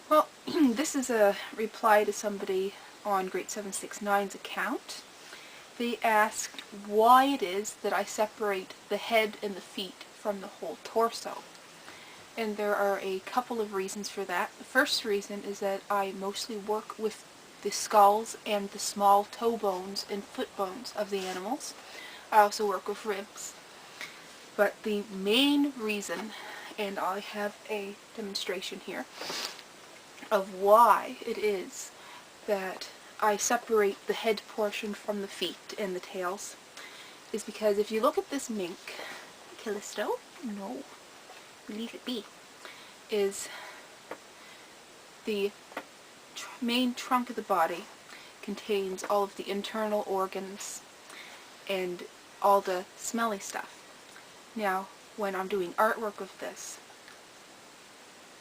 Well, this is a reply to somebody on Grade 769's account. They asked why it is that I separate the head and the feet from the whole torso. And there are a couple of reasons for that. The first reason is that I mostly work with the skulls and the small toe bones and foot bones of the animals. I also work with ribs. But the main reason, and I have a demonstration here, of why it is that I separate the head portion from the feet and the tails is because if you look at this mink, Callisto, no, leave it be, is the main trunk of the body contains all of the internal organs and all the smelly stuff. Now, when I'm doing artwork with this,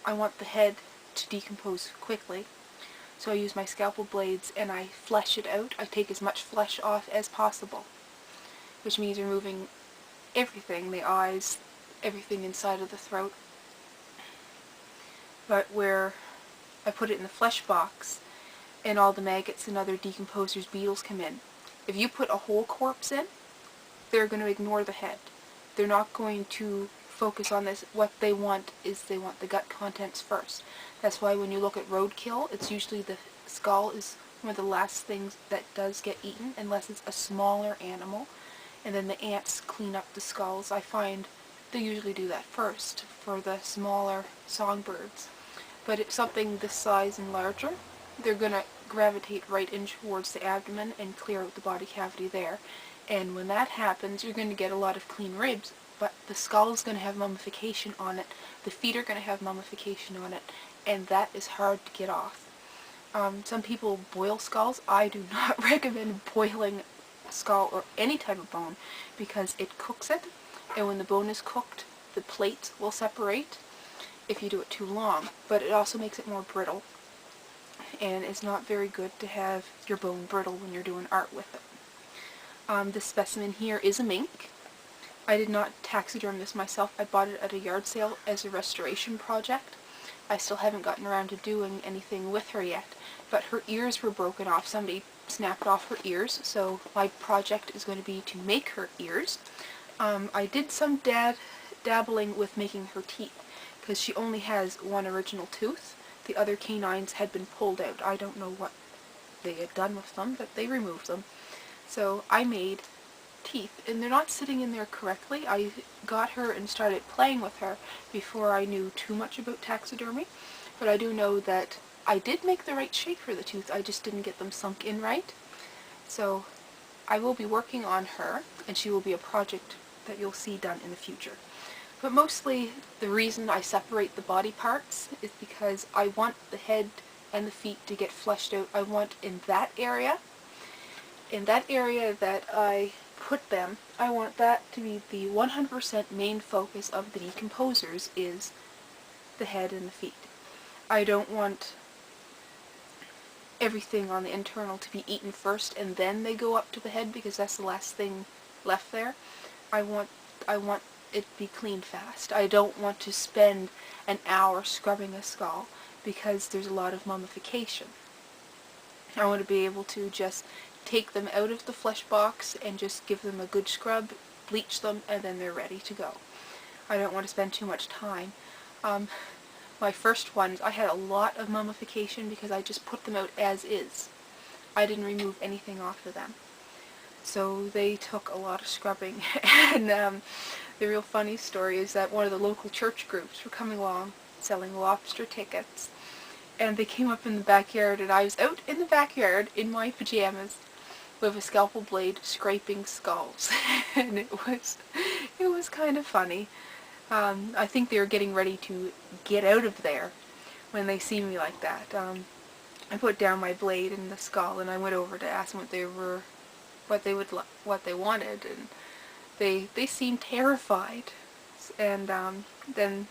I want the head to decompose quickly, so I use my scalpel blades and I flesh it out. I take as much flesh off as possible, which means removing everything, the eyes, everything inside of the throat. But where I put it in the flesh box and all the maggots and other decomposers, beetles come in, if you put a whole corpse in, they're going to ignore the head. They're not going to focus on this. What they want is they want the gut contents first. That's why when you look at roadkill, it's usually the skull is one of the last things that does get eaten, unless it's a smaller animal. And then the ants clean up the skulls. I find they usually do that first for the smaller songbirds. But if something this size and larger, they're going to gravitate right in towards the abdomen and clear out the body cavity there. And when that happens, you're going to get a lot of clean ribs, but the skull is going to have mummification on it, the feet are going to have mummification on it, and that is hard to get off. Some people boil skulls. I do not recommend boiling a skull or any type of bone because it cooks it, and when the bone is cooked, the plates will separate if you do it too long, but it also makes it more brittle, and it's not very good to have your bone brittle when you're doing art with it. This specimen here is a mink. I did not taxiderm this myself. I bought it at a yard sale as a restoration project. I still haven't gotten around to doing anything with her yet, but her ears were broken off. Somebody snapped off her ears, so my project is going to be to make her ears. I did some dabbling with making her teeth, because she only has one original tooth. The other canines had been pulled out. I don't know what they had done with them, but they removed them. So I made teeth, and they're not sitting in there correctly. I got her and started playing with her before I knew too much about taxidermy, but I do know that I did make the right shape for the tooth, I just didn't get them sunk in right. So I will be working on her, and she will be a project that you'll see done in the future. But mostly the reason I separate the body parts is because I want the head and the feet to get fleshed out. I want in that area that I put them, I want that to be the 100% main focus of the decomposers is the head and the feet. I don't want everything on the internal to be eaten first and then they go up to the head, because that's the last thing left there. I want it to be cleaned fast. I don't want to spend an hour scrubbing a skull because there's a lot of mummification. I want to be able to just take them out of the flesh box and just give them a good scrub, bleach them, and then they're ready to go. I don't want to spend too much time. My first ones, I had a lot of mummification because I just put them out as is. I didn't remove anything off of them. So they took a lot of scrubbing. And the real funny story is that one of the local church groups were coming along selling lobster tickets, and they came up in the backyard, and I was out in the backyard in my pajamas with a scalpel blade scraping skulls. And it was kind of funny. I think they were getting ready to get out of there when they see me like that. I put down my blade in the skull, and I went over to ask them what they wanted, and they seemed terrified. And then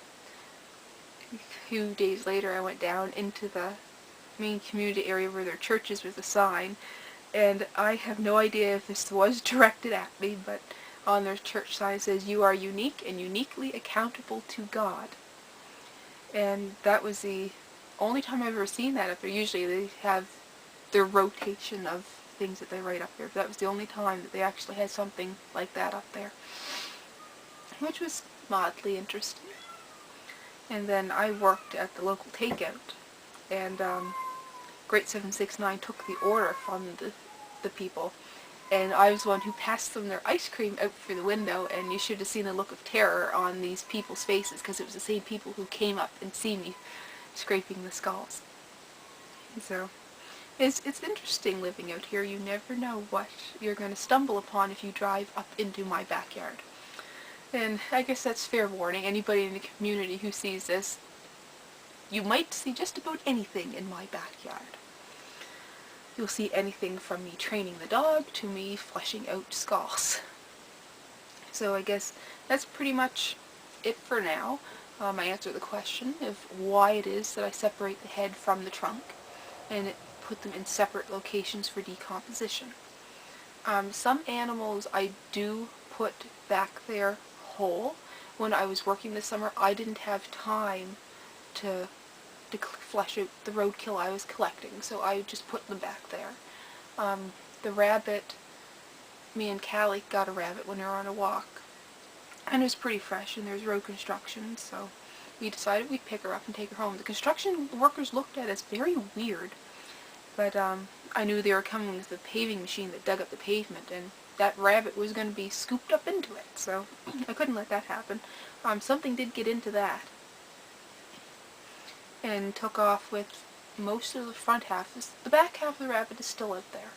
a few days later I went down into the main community area where their church is with a sign, and I have no idea if this was directed at me, but on their church sign it says, "You are unique and uniquely accountable to God." And that was the only time I've ever seen that up there. Usually they have their rotation of things that they write up there. But that was the only time that they actually had something like that up there, which was mildly interesting. And then I worked at the local takeout, and Great 769 took the order from the people, and I was the one who passed them their ice cream out through the window, and you should have seen the look of terror on these people's faces, because it was the same people who came up and see me scraping the skulls. So it's interesting living out here. You never know what you're going to stumble upon if you drive up into my backyard. And I guess that's fair warning. Anybody in the community who sees this, you might see just about anything in my backyard. You'll see anything from me training the dog to me fleshing out skulls. So I guess that's pretty much it for now. I answered the question of why it is that I separate the head from the trunk and put them in separate locations for decomposition. Some animals I do put back there whole. When I was working this summer, I didn't have time to flesh out the roadkill I was collecting, so I just put them back there. The rabbit, me and Callie got a rabbit when we were on a walk, and it was pretty fresh, and there's road construction, so we decided we'd pick her up and take her home. The construction workers looked at us very weird, but I knew they were coming with the paving machine that dug up the pavement, and that rabbit was going to be scooped up into it, so I couldn't let that happen. Something did get into that and took off with most of the front half. The back half of the rabbit is still out there,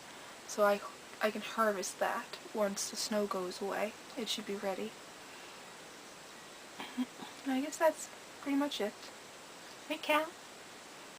so I can harvest that once the snow goes away. It should be ready. I guess that's pretty much it. Hey, Cal?